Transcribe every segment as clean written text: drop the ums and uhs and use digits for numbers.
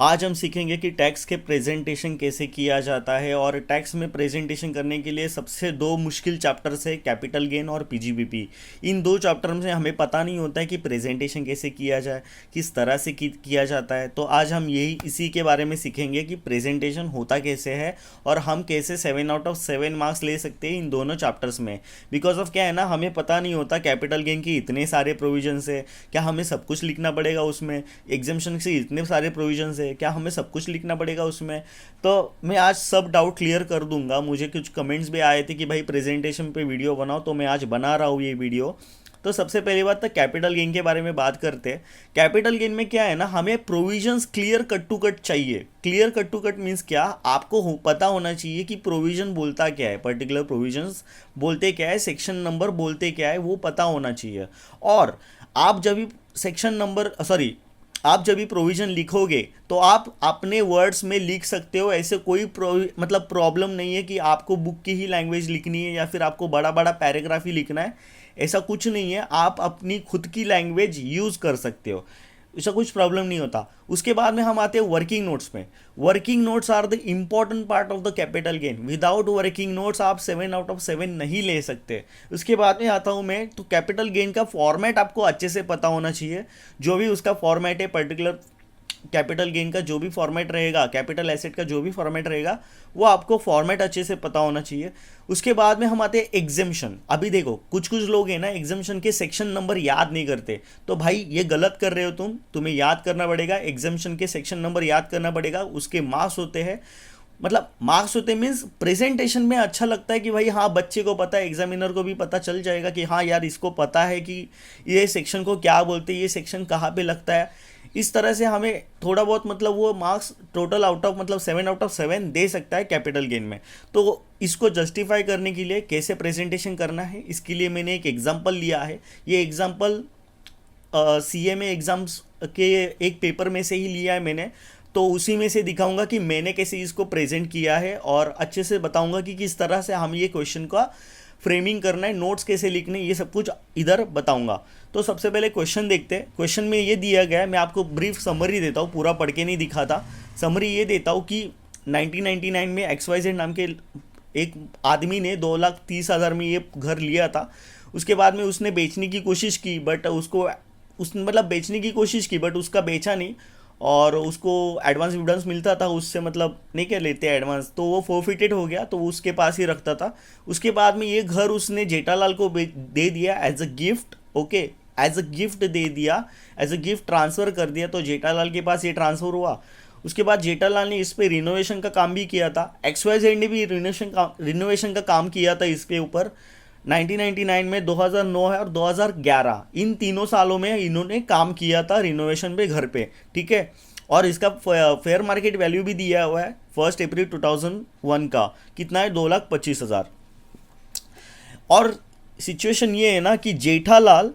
आज हम सीखेंगे कि टैक्स के प्रेजेंटेशन कैसे किया जाता है। और टैक्स में प्रेजेंटेशन करने के लिए सबसे दो मुश्किल चैप्टर्स है, कैपिटल गेन और पीजीबीपी। इन दो चैप्टर में हमें पता नहीं होता है कि प्रेजेंटेशन कैसे किया जाए, किस तरह से किया जाता है। तो आज हम यही इसी के बारे में सीखेंगे कि प्रेजेंटेशन होता कैसे है और हम कैसे 7 आउट ऑफ 7 मार्क्स ले सकते हैं इन दोनों चैप्टर्स में। बिकॉज ऑफ क्या है ना, हमें पता नहीं होता कैपिटल गेन की इतने सारे प्रोविजन है, क्या हमें सब कुछ लिखना पड़ेगा उसमें। एग्जाम्शन से इतने सारे प्रोविजन है, क्या हमें सब कुछ लिखना पड़ेगा उसमें। तो मैं आज सब डाउट क्लियर कर दूंगा। मुझे कुछ कमेंट्स भी आए थे कि भाई प्रेजेंटेशन पे वीडियो बनाओ, तो मैं आज बना रहा हूँ ये वीडियो। तो सबसे पहली बात तो कैपिटल गेन के बारे में बात करते हैं। कैपिटल गेन में क्या है ना, हमें provisions clear cut to cut चाहिए। Clear cut to cut means क्या, आपको पता होना चाहिए कि प्रोविजन बोलता क्या है, पर्टिकुलर प्रोविजंस बोलते क्या है, सेक्शन नंबर बोलते क्या है, वो पता होना चाहिए। और आप जब भी सेक्शन नंबर सॉरी आप जब भी प्रोविज़न लिखोगे तो आप अपने वर्ड्स में लिख सकते हो। ऐसे कोई मतलब प्रॉब्लम नहीं है कि आपको बुक की ही लैंग्वेज लिखनी है या फिर आपको बड़ा बड़ा पैराग्राफ ही लिखना है। ऐसा कुछ नहीं है, आप अपनी खुद की लैंग्वेज यूज़ कर सकते हो, ऐसा कुछ प्रॉब्लम नहीं होता। उसके बाद में हम आते हैं वर्किंग नोट्स में। Working notes are the important part of the capital gain. Without working notes आप 7 आउट ऑफ 7 नहीं ले सकते। उसके बाद में आता हूँ मैं, तो कैपिटल गेन का फॉर्मेट आपको अच्छे से पता होना चाहिए। जो भी उसका फॉर्मेट है, पर्टिकुलर कैपिटल गेन का जो भी फॉर्मेट रहेगा, कैपिटल एसेट का जो भी फॉर्मेट रहेगा, वो आपको फॉर्मेट अच्छे से पता होना चाहिए। उसके बाद में हम आते हैं एग्जाम्शन। अभी देखो कुछ कुछ लोग हैं ना, एग्जाम्शन के सेक्शन नंबर याद नहीं करते। तो भाई ये गलत कर रहे हो तुम्हें याद करना पड़ेगा। एग्जाम्शन के सेक्शन नंबर याद करना पड़ेगा। उसके मार्क्स होते हैं, मतलब मार्क्स होते मीन्स प्रेजेंटेशन में अच्छा लगता है कि भाई हाँ, बच्चे को पता है, एग्जामिनर को भी पता चल जाएगा कि हाँ यार, इसको पता है कि ये सेक्शन को क्या बोलते हैं, ये सेक्शन कहाँ पे लगता है। इस तरह से हमें थोड़ा बहुत मतलब वो मार्क्स टोटल आउट ऑफ मतलब 7 आउट ऑफ 7 दे सकता है कैपिटल गेन में। तो इसको जस्टिफाई करने के लिए कैसे प्रेजेंटेशन करना है, इसके लिए मैंने एक एग्जाम्पल लिया है। ये एग्जाम्पल CMA एग्ज़ाम्स के एक पेपर में से ही लिया है मैंने। तो उसी में से दिखाऊंगा कि मैंने कैसे इसको प्रेजेंट किया है और अच्छे से बताऊंगा कि किस तरह से हम ये क्वेश्चन का फ्रेमिंग करना है, नोट्स कैसे लिखने, ये सब कुछ इधर बताऊंगा। तो सबसे पहले क्वेश्चन देखते हैं। क्वेश्चन में ये दिया गया है, मैं आपको ब्रीफ समरी देता हूँ, पूरा पढ़ के नहीं दिखाता। समरी ये देता हूँ कि 1999 में XYZ नाम के एक आदमी ने 2,30,000 में ये घर लिया था। उसके बाद में उसने बेचने की कोशिश की, बट उसने मतलब बेचने की कोशिश की बट उसका बेचा नहीं। और उसको एडवांस विडवांस मिलता था उससे, मतलब नहीं क्या लेते एडवांस, तो वो फोरफिटेड हो गया, तो वो उसके पास ही रखता था। उसके बाद में ये घर उसने जेठालाल को दे दिया as a gift. Okay, as a gift दे दिया, एज अ गिफ्ट ट्रांसफ़र कर दिया, तो जेठालाल के पास ये ट्रांसफ़र हुआ। उसके बाद जेठालाल ने इस पे रिनोवेशन का काम भी किया था। XYZ ने भी रिनोवेशन का काम किया था इसके ऊपर। 1999 में, 2009 है और 2011, इन तीनों सालों में इन्होंने काम किया था रिनोवेशन पे घर पे। ठीक है, और इसका फेयर मार्केट वैल्यू भी दिया हुआ है 1 अप्रैल 2001 का। कितना है? 2,25,000। और सिचुएशन ये है ना कि जेठालाल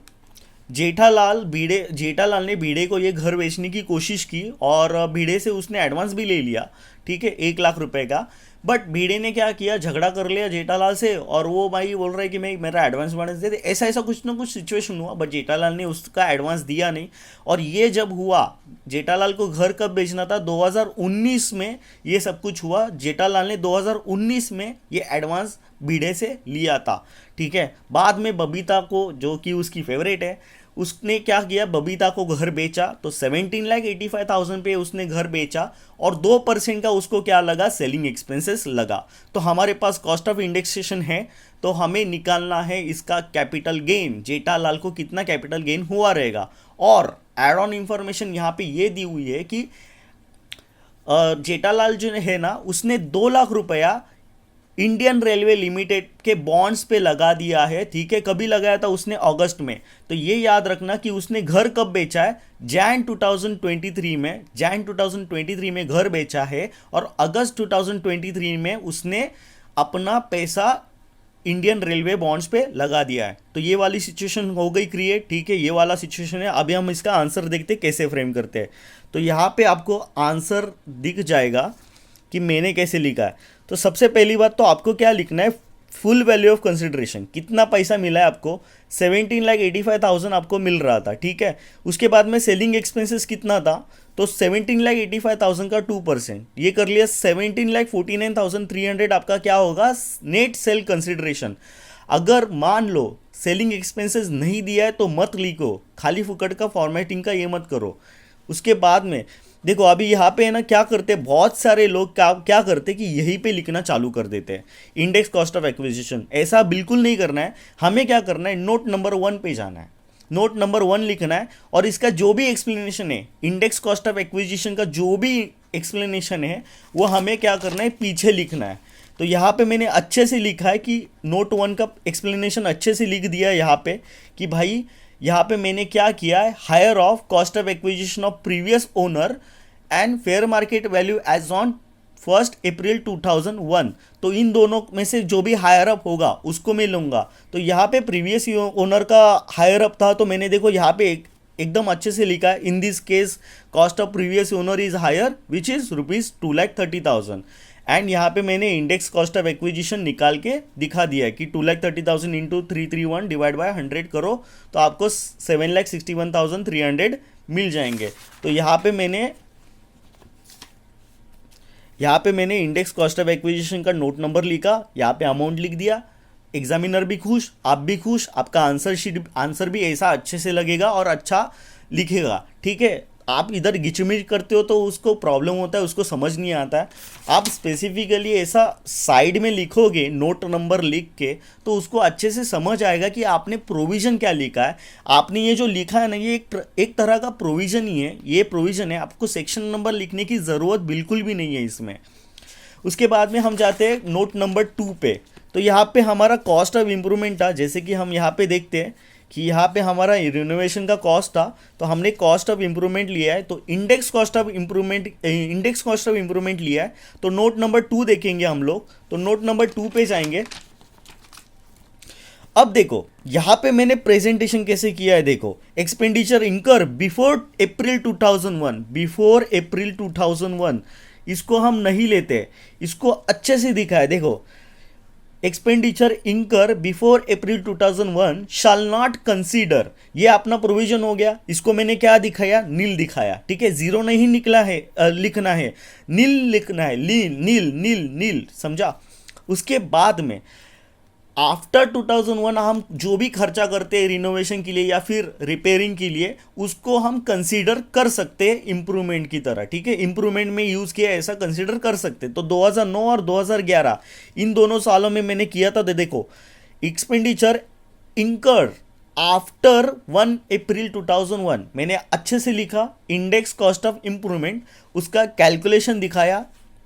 ने भिड़े को ये घर बेचने की कोशिश की और भिड़े से उसने एडवांस भी ले लिया। ठीक है, 1 लाख रुपए का। बट भिड़े ने क्या किया, झगड़ा कर लिया जेठालाल से, और वो भाई बोल रहा है कि मैं मेरा एडवांस दे दे। ऐसा ऐसा कुछ ना कुछ सिचुएशन हुआ, बट जेठालाल ने उसका एडवांस दिया नहीं। और ये जब हुआ, जेठालाल को घर कब बेचना था? 2019 में ये सब कुछ हुआ। जेठालाल ने 2019 में ये एडवांस भिड़े से लिया था। ठीक है, बाद में बबीता को, जो कि उसकी फेवरेट है, उसने क्या किया, बबीता को घर बेचा। तो 17,85,000 पे उसने घर बेचा और 2% का उसको क्या लगा, सेलिंग एक्सपेंसेस लगा। तो हमारे पास कॉस्ट ऑफ इंडेक्सेशन है, तो हमें निकालना है इसका कैपिटल गेन। जेठालाल को कितना कैपिटल गेन हुआ रहेगा। और एड ऑन इंफॉर्मेशन यहाँ पे ये दी हुई है कि जेठालाल जो है ना, उसने 2 लाख रुपया इंडियन रेलवे लिमिटेड के बॉन्ड्स पे लगा दिया है। ठीक है, कभी लगाया था उसने? अगस्त में। तो ये याद रखना कि उसने घर कब बेचा है, जैन 2023 में घर बेचा है और अगस्त 2023 में उसने अपना पैसा इंडियन रेलवे बॉन्ड्स पे लगा दिया है। तो ये वाली सिचुएशन हो गई क्रिएट। ठीक है, ये वाला सिचुएशन है। अभी हम इसका आंसर देखते हैं कैसे फ्रेम करते हैं। तो यहाँ पे आपको आंसर दिख जाएगा कि मैंने कैसे लिखा है। तो सबसे पहली बात तो आपको क्या लिखना है, फुल वैल्यू ऑफ कंसिडरेशन, कितना पैसा मिला है आपको, 17,85,000 आपको मिल रहा था, ठीक है। उसके बाद में सेलिंग एक्सपेंसेस कितना था, तो 17,85,000 का 2%, ये कर लिया 17,49,300 आपका क्या होगा, नेट सेल कंसिडरेशन। अगर मान लो सेलिंग एक्सपेंसेस नहीं दिया है तो मत लिखो, खाली फुकट का फॉर्मेटिंग का ये मत करो। उसके बाद में देखो अभी यहाँ पे है ना, क्या करते हैं बहुत सारे लोग, क्या क्या करते हैं कि यहीं पे लिखना चालू कर देते हैं इंडेक्स कॉस्ट ऑफ एक्विजिशन। ऐसा बिल्कुल नहीं करना है, हमें क्या करना है, नोट नंबर 1 पे जाना है, नोट नंबर 1 लिखना है, और इसका जो भी एक्सप्लेनेशन है, इंडेक्स कॉस्ट ऑफ एक्विजिशन का जो भी एक्सप्लेनेशन है वो हमें क्या करना है, पीछे लिखना है। तो यहाँ पे मैंने अच्छे से लिखा है कि नोट 1 का एक्सप्लेनेशन अच्छे से लिख दिया है यहाँ पे कि भाई यहाँ पे मैंने क्या किया है, higher of cost of acquisition of previous owner and fair market value as on 1 April 2001। तो इन दोनों में से जो भी हायर अप होगा उसको मैं लूँगा। तो यहाँ पे प्रीवियस ओनर का हायर अप था, तो मैंने देखो यहाँ पे एकदम अच्छे से लिखा है, in this case cost of previous owner is higher which is ₹2,30,000। And यहाँ पे मैंने इंडेक्स कॉस्ट ऑफ एक्विजिशन निकाल के दिखा दिया है कि 2,30,000 इंटू 331 डिवाइड बाय 100 करो तो आपको 7,61,300 मिल जाएंगे। तो यहाँ पे मैंने इंडेक्स कॉस्ट ऑफ एक्विजिशन का नोट नंबर लिखा, यहाँ पे अमाउंट लिख दिया। एग्जामिनर भी खुश, आप भी खुश, आपका आंसर भी ऐसा अच्छे से लगेगा और अच्छा लिखेगा, ठीक है। आप इधर गिचमिच करते हो तो उसको प्रॉब्लम होता है, उसको समझ नहीं आता है। आप स्पेसिफिकली ऐसा साइड में लिखोगे नोट नंबर लिख के, तो उसको अच्छे से समझ आएगा कि आपने प्रोविज़न क्या लिखा है। आपने ये जो लिखा है ना, ये एक तरह का प्रोविज़न ही है, ये प्रोविज़न है, आपको सेक्शन नंबर लिखने की ज़रूरत बिल्कुल भी नहीं है इसमें। उसके बाद में हम जाते हैं नोट नंबर 2 पे। तो यहाँ पे हमारा कॉस्ट ऑफ इम्प्रूवमेंट था, जैसे कि हम यहाँ पे देखते हैं कि यहाँ पे हमारा रिनोवेशन का कॉस्ट था, तो हमने कॉस्ट ऑफ इम्प्रूवमेंट लिया है, तो इंडेक्स कॉस्ट ऑफ इम्प्रूवमेंट लिया है। तो नोट नंबर 2 देखेंगे हम लोग, तो नोट नंबर 2 पे जाएंगे। अब देखो यहाँ पे मैंने प्रेजेंटेशन कैसे किया है, देखो एक्सपेंडिचर इंकर बिफोर अप्रैल 2001, इसको हम नहीं लेते, इसको अच्छे से दिखा है। देखो एक्सपेंडिचर इंकर before April 2001 shall not consider, ये अपना प्रोविजन हो गया। इसको मैंने क्या दिखाया, नील दिखाया, ठीक है। जीरो नहीं निकला है, लिखना है नील, लिखना है नील नील नील, समझा। उसके बाद में आफ्टर 2001 हम जो भी खर्चा करते हैं रिनोवेशन के लिए या फिर रिपेयरिंग के लिए, उसको हम कंसीडर कर सकते हैं इम्प्रूवमेंट की तरह, ठीक है। इम्प्रूवमेंट में यूज़ किया ऐसा कंसीडर कर सकते हैं। तो 2009 और 2011 इन दोनों सालों में मैंने किया था। देखो एक्सपेंडिचर इंकर आफ्टर 1 अप्रैल 2001 मैंने अच्छे से लिखा, इंडेक्स कॉस्ट ऑफ इम्प्रूवमेंट, उसका कैलकुलेशन दिखाया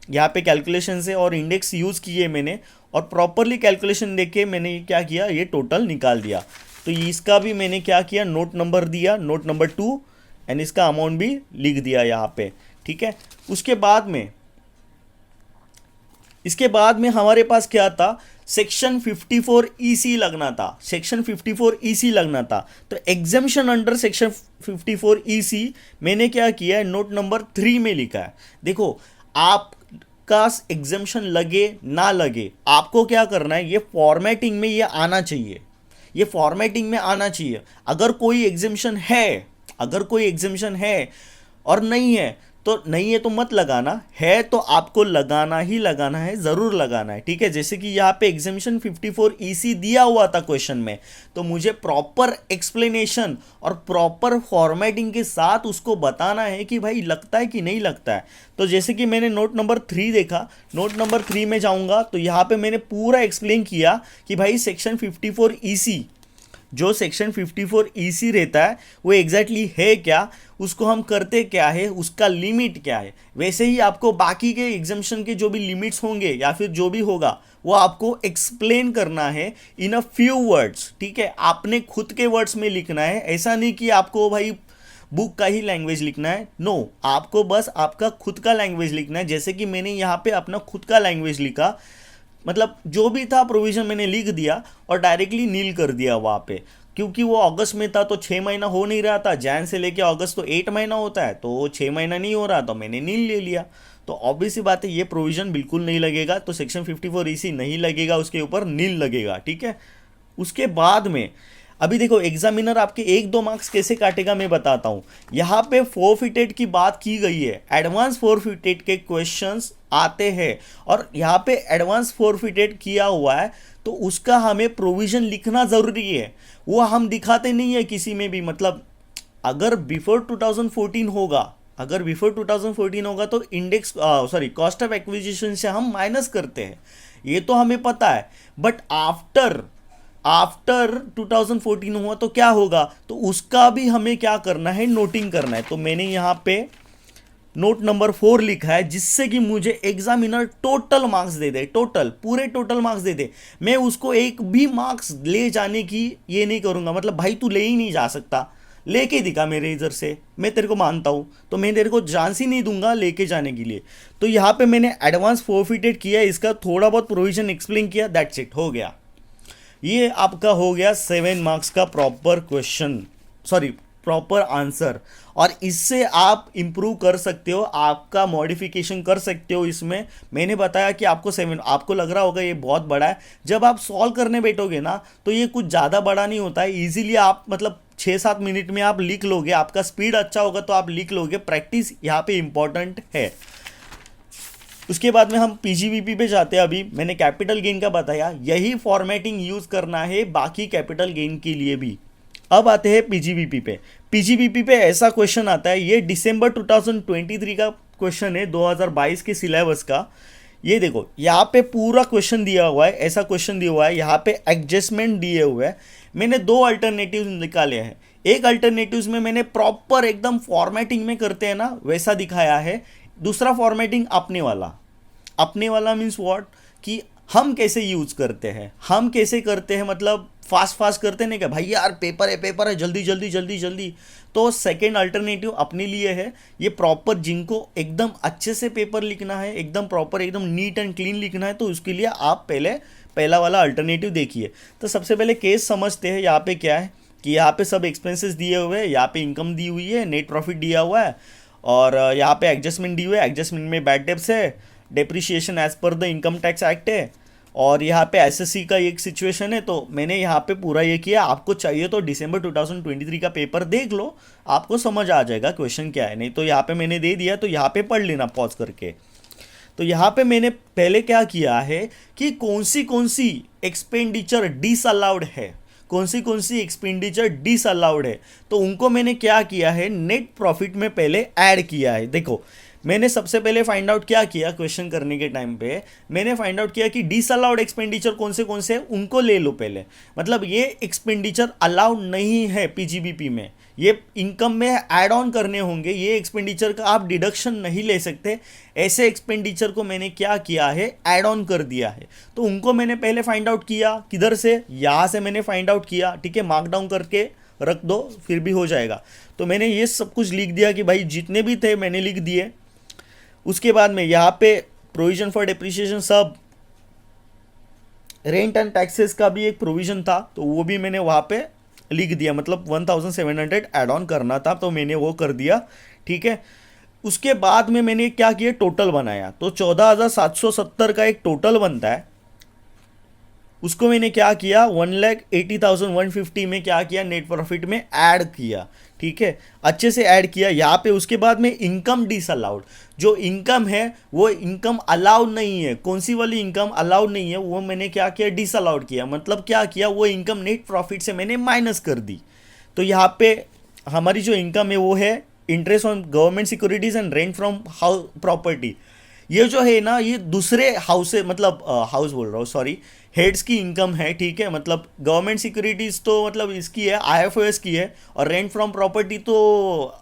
यहाँ पे कैलकुलेशन से, और इंडेक्स यूज़ किए मैंने, और प्रॉपरली कैलकुलेशन देके मैंने क्या किया, ये टोटल निकाल दिया। तो इसका भी मैंने क्या किया, नोट नंबर दिया, नोट नंबर 2, एंड इसका अमाउंट भी लिख दिया यहाँ पे, ठीक है। इसके बाद में हमारे पास क्या था, सेक्शन 54 EC लगना था, सेक्शन 54 EC लगना था। तो एग्जेम्पशन अंडर सेक्शन 54 EC मैंने क्या किया है, नोट नंबर 3 में लिखा है। देखो आप का एग्जेम्पशन लगे ना लगे, आपको क्या करना है, ये फॉर्मेटिंग में ये आना चाहिए, ये फॉर्मेटिंग में आना चाहिए। अगर कोई एग्जेम्पशन है और नहीं है तो मत लगाना, है तो आपको लगाना ही लगाना है, ज़रूर लगाना है, ठीक है। जैसे कि यहाँ पे एग्जेम्पशन 54 EC दिया हुआ था क्वेश्चन में, तो मुझे प्रॉपर एक्सप्लेनेशन और प्रॉपर फॉर्मेटिंग के साथ उसको बताना है कि भाई लगता है कि नहीं लगता है। तो जैसे कि मैंने नोट नंबर 3 देखा, नोट नंबर 3 में जाऊँगा तो यहाँ पे मैंने पूरा एक्सप्लेन किया कि भाई सेक्शन 54 EC, जो सेक्शन 54 EC रहता है वो एग्जैक्टली है क्या, उसको हम करते क्या है, उसका लिमिट क्या है। वैसे ही आपको बाकी के एग्जाम्शन के जो भी लिमिट्स होंगे या फिर जो भी होगा वो आपको एक्सप्लेन करना है इन अ फ्यू वर्ड्स, ठीक है। आपने खुद के वर्ड्स में लिखना है, ऐसा नहीं कि आपको भाई बुक का ही लैंग्वेज लिखना है, नो, आपको बस आपका खुद का लैंग्वेज लिखना है। जैसे कि मैंने यहाँ पे अपना खुद का लैंग्वेज लिखा, मतलब जो भी था प्रोविज़न मैंने लिख दिया और डायरेक्टली नील कर दिया वहाँ पे, क्योंकि वो अगस्त में था तो 6 महीना हो नहीं रहा था, जैन से लेके अगस्त तो 8 महीना होता है, तो 6 महीना नहीं हो रहा तो मैंने नील ले लिया। तो ऑब्वियस सी बात है ये प्रोविजन बिल्कुल नहीं लगेगा, तो सेक्शन 54EC नहीं लगेगा, उसके ऊपर नील लगेगा। ठीक है, उसके बाद में अभी देखो एग्जामिनर आपके 1-2 मार्क्स कैसे काटेगा मैं बताता हूँ। यहाँ पे फोरफिटेड की बात की गई है, एडवांस फोरफिटेड के क्वेश्चंस आते हैं और यहाँ पे एडवांस फोरफिटेड किया हुआ है तो उसका हमें प्रोविजन लिखना ज़रूरी है। वो हम दिखाते नहीं है किसी में भी, मतलब अगर बिफोर 2014 होगा, अगर बिफोर 2014 होगा तो index sorry cost of acquisition से हम माइनस करते हैं, ये तो हमें पता है। बट आफ्टर आफ्टर 2014 हुआ तो क्या होगा, तो उसका भी हमें क्या करना है, नोटिंग करना है। तो मैंने यहाँ पे नोट नंबर 4 लिखा है, जिससे कि मुझे एग्जामिनर टोटल मार्क्स दे दे, टोटल पूरे टोटल मार्क्स दे दे। मैं उसको एक भी मार्क्स ले जाने की ये नहीं करूँगा, मतलब भाई तू ले ही नहीं जा सकता, लेके दिखा मेरे इधर से, मैं तेरे को मानता हूँ तो मैं तेरे को चांस ही नहीं दूंगा लेके जाने के लिए। तो यहाँ पे मैंने एडवांस फोरफिटेड किया, इसका थोड़ा बहुत प्रोविजन एक्सप्लेन किया, दैट्स इट, हो गया। ये आपका हो गया 7 मार्क्स का proper question, sorry proper answer. और इससे आप इम्प्रूव कर सकते हो, आपका मॉडिफिकेशन कर सकते हो इसमें। मैंने बताया कि आपको 7, आपको लग रहा होगा ये बहुत बड़ा है, जब आप सॉल्व करने बैठोगे ना तो ये कुछ ज़्यादा बड़ा नहीं होता है, ईजिली आप मतलब 6-7 मिनट में आप लिख लोगे, आपका स्पीड अच्छा होगा तो आप लिख लोगे। प्रैक्टिस यहाँ पे इंपॉर्टेंट है। उसके बाद में हम पीजीबीपी पे जाते हैं। अभी मैंने कैपिटल गेन का बताया, यही फॉर्मेटिंग यूज करना है बाकी कैपिटल गेन के लिए भी। अब आते हैं पीजीबीपी पे। पीजीबीपी पे ऐसा क्वेश्चन आता है, ये दिसंबर 2023 का क्वेश्चन है, 2022 के सिलेबस का। ये देखो यहाँ पे पूरा क्वेश्चन दिया हुआ है, ऐसा क्वेश्चन दिया हुआ है, यहाँ पे एडजस्टमेंट दिए हुए हैं। मैंने 2 अल्टरनेटिव निकाले हैं। एक अल्टरनेटिव्स में मैंने प्रॉपर एकदम फॉर्मेटिंग में करते हैं ना वैसा दिखाया है, दूसरा फॉर्मेटिंग अपने वाला मीन्स व्हाट, कि हम कैसे यूज करते हैं, हम कैसे करते हैं, मतलब फास्ट फास्ट करते नहीं क्या भाई, यार पेपर है जल्दी जल्दी जल्दी जल्दी। तो सेकेंड अल्टरनेटिव अपने लिए है, ये प्रॉपर जिनको एकदम अच्छे से पेपर लिखना है, एकदम प्रॉपर एकदम नीट एंड क्लीन लिखना है, तो उसके लिए आप पहले पहला वाला अल्टरनेटिव देखिए। तो सबसे पहले केस समझते हैं। यहाँ पे क्या है कि यहाँ पे सब एक्सपेंसेस दिए हुए हैं, यहाँ पे इनकम दी हुई है, नेट प्रॉफिट दिया हुआ है, और यहाँ पे एडजस्टमेंट दी हुई है। एडजस्टमेंट में बैड डेब्ट्स है, depreciation as per the income tax act है, और यहाँ पे एसएससी का एक सिचुएशन है। तो मैंने यहाँ पे पूरा ये किया। आपको चाहिए तो दिसंबर 2023 का पेपर देख लो, आपको समझ आ जाएगा क्वेश्चन क्या है। नहीं तो यहाँ पे मैंने दे दिया, तो यहाँ पे पढ़ लेना पॉज करके। तो यहाँ पे मैंने पहले क्या किया है कि कौन सी एक्सपेंडिचर डिसअलाउड है, कौन सी एक्सपेंडिचर डिसअलाउड है, तो उनको मैंने क्या किया है, नेट प्रॉफिट में पहले ऐड किया है। देखो मैंने सबसे पहले फाइंड आउट क्या किया, क्वेश्चन करने के टाइम पे मैंने फाइंड आउट किया कि डिसअलाउड एक्सपेंडिचर कौन से उनको ले लो पहले। मतलब ये एक्सपेंडिचर अलाउड नहीं है पीजीबीपी में, ये इनकम में ऐड ऑन करने होंगे, ये एक्सपेंडिचर का आप डिडक्शन नहीं ले सकते। ऐसे एक्सपेंडिचर को मैंने क्या किया है, ऐड ऑन कर दिया है। तो उनको मैंने पहले फाइंड आउट किया, किधर से, यहाँ से मैंने फाइंड आउट किया। ठीक है, मार्क डाउन करके रख दो फिर भी हो जाएगा। तो मैंने ये सब कुछ लिख दिया कि भाई जितने भी थे मैंने लिख दिए। उसके बाद में यहाँ पे प्रोविजन फॉर डेप्रिसिएशन, सब रेंट एंड टैक्सेस का भी एक प्रोविजन था, तो वो भी मैंने वहाँ पे लिख दिया। मतलब 1700 ऐड ऑन करना था, तो मैंने वो कर दिया। ठीक है, उसके बाद में मैंने क्या किया, टोटल बनाया। तो 14,770 का एक टोटल बनता है, उसको मैंने क्या किया, 1,80,150 में क्या किया, नेट प्रॉफिट में ऐड किया। ठीक है, अच्छे से ऐड किया यहाँ पे। उसके बाद में इनकम डिसअलाउड, जो इनकम है वो इनकम अलाउड नहीं है, कौन सी वाली इनकम अलाउड नहीं है, वो मैंने क्या किया, डिसअलाउड किया। मतलब क्या किया, वो इनकम नेट प्रॉफिट से मैंने माइनस कर दी। तो यहाँ पे हमारी जो इनकम है वो है interest on government securities and rent from house property. ये जो है ना, ये दूसरे हाउस से, मतलब हाउस बोल रहा हूँ सॉरी, हेड्स की इनकम है। ठीक है, मतलब गवर्नमेंट सिक्योरिटीज तो मतलब इसकी है, आईएफओएस की है, और रेंट फ्रॉम प्रॉपर्टी तो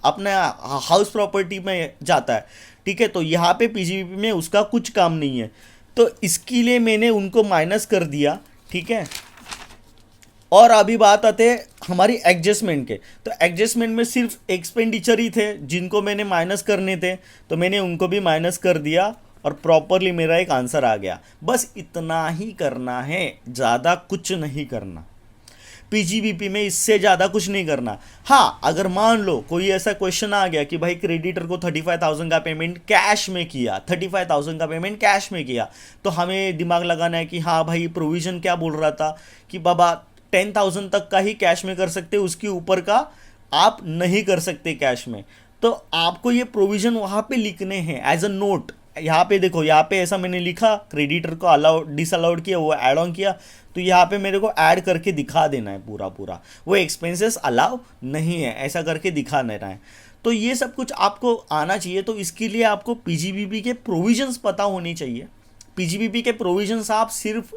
अपना हाउस प्रॉपर्टी में जाता है। ठीक है, तो यहाँ पे पीजीबीपी में उसका कुछ काम नहीं है, तो इसके लिए मैंने उनको माइनस कर दिया। ठीक है, और अभी बात आते हैं हमारी एडजस्टमेंट के। तो एडजस्टमेंट में सिर्फ एक्सपेंडिचर ही थे जिनको मैंने माइनस करने थे, तो मैंने उनको भी माइनस कर दिया और प्रॉपरली मेरा एक आंसर आ गया। बस इतना ही करना है, ज़्यादा कुछ नहीं करना। पीजीबीपी में इससे ज़्यादा कुछ नहीं करना। हाँ, अगर मान लो कोई ऐसा क्वेश्चन आ गया कि भाई क्रेडिटर को 35,000 का पेमेंट कैश में किया, 35,000 का पेमेंट कैश में किया, तो हमें दिमाग लगाना है कि हाँ भाई प्रोविज़न क्या बोल रहा था कि बाबा 10,000 तक का ही कैश में कर सकते, उसके ऊपर का आप नहीं कर सकते कैश में। तो आपको ये प्रोविज़न वहाँ पे लिखने हैं एज अ नोट। यहाँ पे देखो, यहाँ पे ऐसा मैंने लिखा, क्रेडिटर को अलाउ डिसअलाउड किया, वो ऐड ऑन किया, तो यहाँ पे मेरे को ऐड करके दिखा देना है पूरा पूरा, वो एक्सपेंसेस अलाउ नहीं है ऐसा करके दिखा देना है। तो ये सब कुछ आपको आना चाहिए। तो इसके लिए आपको पीजीबीपी के प्रोविजंस पता होनी चाहिए। पीजीबीपी के प्रोविजंस आप सिर्फ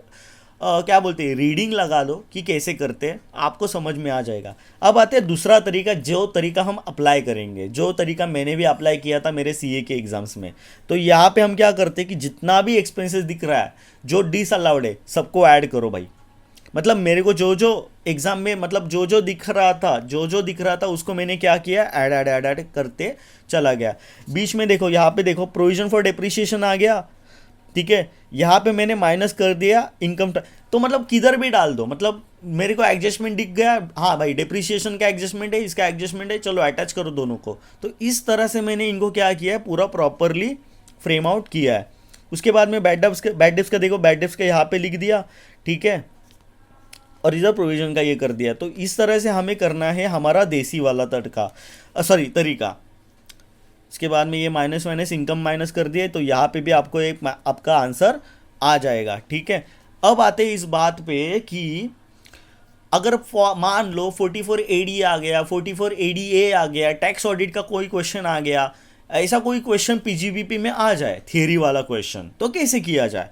क्या बोलते हैं, रीडिंग लगा दो कि कैसे करते हैं, आपको समझ में आ जाएगा। अब आते हैं दूसरा तरीका, जो तरीका हम अप्लाई करेंगे, जो तरीका मैंने भी अप्लाई किया था मेरे सीए के एग्जाम्स में। तो यहाँ पे हम क्या करते हैं कि जितना भी एक्सपेंसेस दिख रहा है जो डिसअलाउड है सबको ऐड करो भाई। मतलब मेरे को जो जो एग्जाम में मतलब जो जो दिख रहा था उसको मैंने क्या किया, ऐड ऐड ऐड ऐड करते चला गया। बीच में देखो, यहाँ पे देखो प्रोविजन फॉर डेप्रिसिएशन आ गया, ठीक है, यहाँ पे मैंने माइनस कर दिया इनकम। तो मतलब किधर भी डाल दो, मतलब मेरे को एडजस्टमेंट दिख गया, हाँ भाई डेप्रिसिएशन का एडजस्टमेंट है, इसका एडजस्टमेंट है, चलो अटैच करो दोनों को। तो इस तरह से मैंने इनको क्या किया है, पूरा प्रॉपरली फ्रेम आउट किया है। उसके बाद में बैड डिप्स का देखो, बैड डिप्स का यहाँ पे लिख दिया, ठीक है, और रिजर्व प्रोविजन का ये कर दिया। तो इस तरह से हमें करना है हमारा देसी वाला तरीका। इसके बाद में ये माइनस माइनस इनकम माइनस कर दिए, तो यहाँ पे भी आपको एक आपका आंसर आ जाएगा, ठीक है। अब आते हैं इस बात पे कि अगर मान लो 44 AD आ गया, 44 ADA आ गया, टैक्स ऑडिट का कोई क्वेश्चन आ गया, ऐसा कोई क्वेश्चन पीजीबीपी में आ जाए, थियरी वाला क्वेश्चन, तो कैसे किया जाए।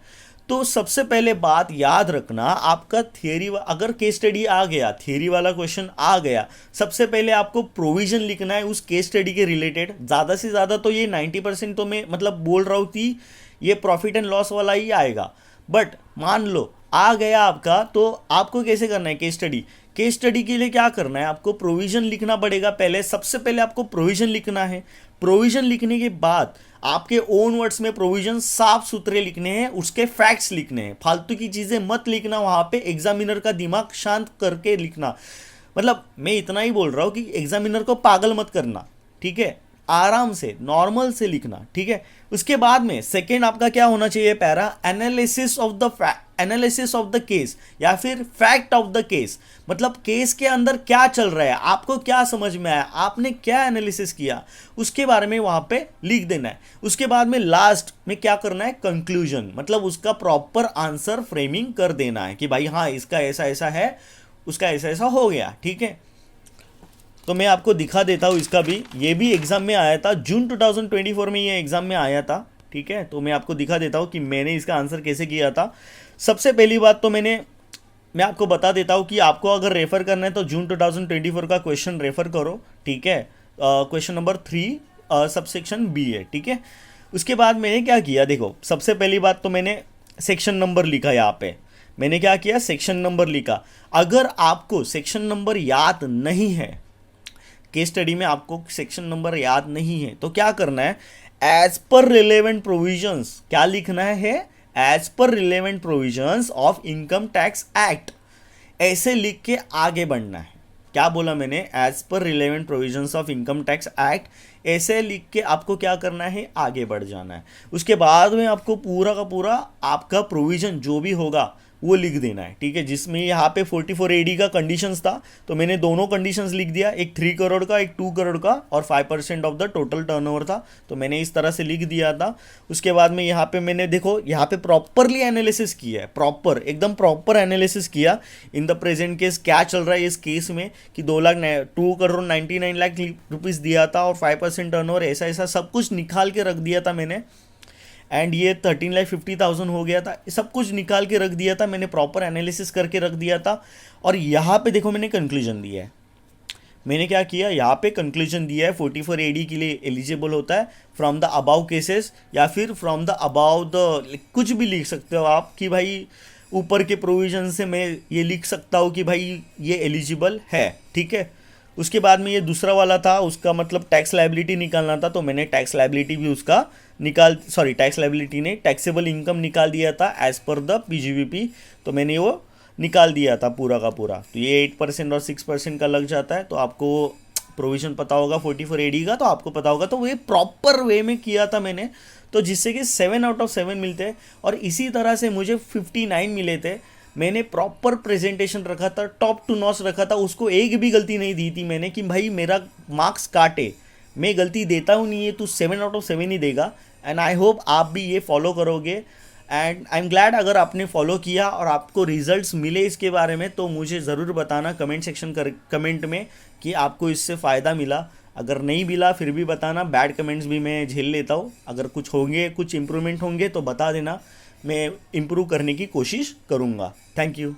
तो सबसे पहले बात याद रखना, आपका थियरी अगर केस स्टडी आ गया, थियरी वाला क्वेश्चन आ गया, सबसे पहले आपको प्रोविजन लिखना है उस केस स्टडी के रिलेटेड। ज़्यादा से ज़्यादा तो ये 90% तो मैं मतलब बोल रहा हूँ कि ये प्रॉफिट एंड लॉस वाला ही आएगा। बट मान लो आ गया आपका, तो आपको कैसे करना है केस स्टडी। केस स्टडी के लिए क्या करना है, आपको प्रोविजन लिखना पड़ेगा। पहले सबसे पहले आपको प्रोविजन लिखना है। प्रोविजन लिखने के बाद आपके ओन वर्ड्स में प्रोविजन साफ सुथरे लिखने हैं, उसके फैक्ट्स लिखने हैं, फालतू की चीज़ें मत लिखना। वहाँ पे एग्जामिनर का दिमाग शांत करके लिखना। मतलब मैं इतना ही बोल रहा हूँ कि एग्जामिनर को पागल मत करना, ठीक है, आराम से नॉर्मल से लिखना, ठीक है। उसके बाद में सेकेंड आपका क्या होना चाहिए para, analysis of the case या फिर फैक्ट ऑफ द केस। मतलब केस के अंदर क्या चल रहा है, आपको क्या समझ में आया, आपने क्या एनालिसिस किया, उसके बारे में वहां पे लिख देना है। उसके बाद में लास्ट में क्या करना है, कंक्लूजन, मतलब उसका प्रॉपर आंसर फ्रेमिंग कर देना है कि भाई हाँ इसका ऐसा ऐसा है, उसका ऐसा ऐसा हो गया, ठीक है। तो मैं आपको दिखा देता हूँ इसका भी, ये भी एग्जाम में आया था, जून 2024 में ये एग्जाम में आया था, ठीक है। तो मैं आपको दिखा देता हूँ कि मैंने इसका आंसर कैसे किया था। सबसे पहली बात तो मैं आपको बता देता हूँ कि आपको अगर रेफर करना है तो जून 2024 का क्वेश्चन रेफर करो, ठीक है। क्वेश्चन नंबर 3 सबसेक्शन बी है, ठीक है। उसके बाद मैंने क्या किया, देखो सबसे पहली बात तो मैंने सेक्शन नंबर लिखा। यहाँ पे मैंने क्या किया, सेक्शन नंबर लिखा। अगर आपको सेक्शन नंबर याद नहीं है, केस स्टडी में आपको सेक्शन नंबर याद नहीं है, तो क्या करना है, एज पर रिलेवेंट प्रोविजंस, क्या लिखना है, as per relevant provisions of income tax act, ऐसे लिख के आगे बढ़ना है। क्या बोला मैंने, as per relevant provisions of income tax act, ऐसे लिख के आपको क्या करना है, आगे बढ़ जाना है। उसके बाद में आपको पूरा का पूरा आपका प्रोविजन जो भी होगा वो लिख देना है, ठीक है। जिसमें यहाँ पे 44 AD का कंडीशंस था, तो मैंने दोनों कंडीशंस लिख दिया, एक 3 करोड़ का, एक 2 करोड़ का, और 5% ऑफ द टोटल टर्नओवर था, तो मैंने इस तरह से लिख दिया था। उसके बाद में यहाँ पे मैंने देखो यहाँ पे प्रॉपरली एनालिसिस किया है, प्रॉपर एकदम प्रॉपर एनालिसिस किया इन द प्रेजेंट केस क्या चल रहा है इस केस में, कि 2 करोड़ 99 लाख रुपीज़ दिया था और 5% टर्नओवर, ऐसा ऐसा सब कुछ निकाल के रख दिया था मैंने। एंड ये 13,50,000 हो गया था, सब कुछ निकाल के रख दिया था मैंने, प्रॉपर एनालिसिस करके रख दिया था। और यहाँ पे देखो मैंने कंक्लूजन दिया है। मैंने क्या किया, यहाँ पे कंक्लूजन दिया है 44 AD के लिए एलिजिबल होता है फ्रॉम द अबाउ केसेस, या फिर फ्रॉम द अबाउ द, कुछ भी लिख सकते हो आप कि भाई ऊपर के प्रोविजन से मैं ये लिख सकता हूँ कि भाई ये एलिजिबल है, ठीक है। उसके बाद में ये दूसरा वाला था, उसका मतलब टैक्स लायबिलिटी निकालना था, तो मैंने टैक्स लायबिलिटी भी उसका टैक्स लायबिलिटी ने टैक्सेबल इनकम निकाल दिया था एज पर द पीजीबीपी, तो मैंने वो निकाल दिया था पूरा का पूरा। तो ये 8% और 6% का लग जाता है। तो आपको प्रोविज़न पता होगा 44 AD का, तो आपको पता होगा। तो ये प्रॉपर वे में किया था मैंने, तो जिससे कि 7/7 मिलते हैं। और इसी तरह से मुझे 59 मिले थे। मैंने प्रॉपर प्रेजेंटेशन रखा था, टॉप टू नॉच रखा था, उसको एक भी गलती नहीं दी थी मैंने कि भाई मेरा मार्क्स काटे। मैं गलती देता हूँ नहीं है, तू 7/7 ही देगा। एंड आई होप आप भी ये फॉलो करोगे। एंड आई एम ग्लैड अगर आपने फॉलो किया और आपको रिजल्ट्स मिले इसके बारे में, तो मुझे ज़रूर बताना कमेंट में कि आपको इससे फ़ायदा मिला। अगर नहीं मिला फिर भी बताना, बैड कमेंट्स भी मैं झेल लेता हूँ। अगर कुछ होंगे, कुछ इम्प्रूवमेंट होंगे तो बता देना, मैं इम्प्रूव करने की कोशिश करूँगा। Thank you.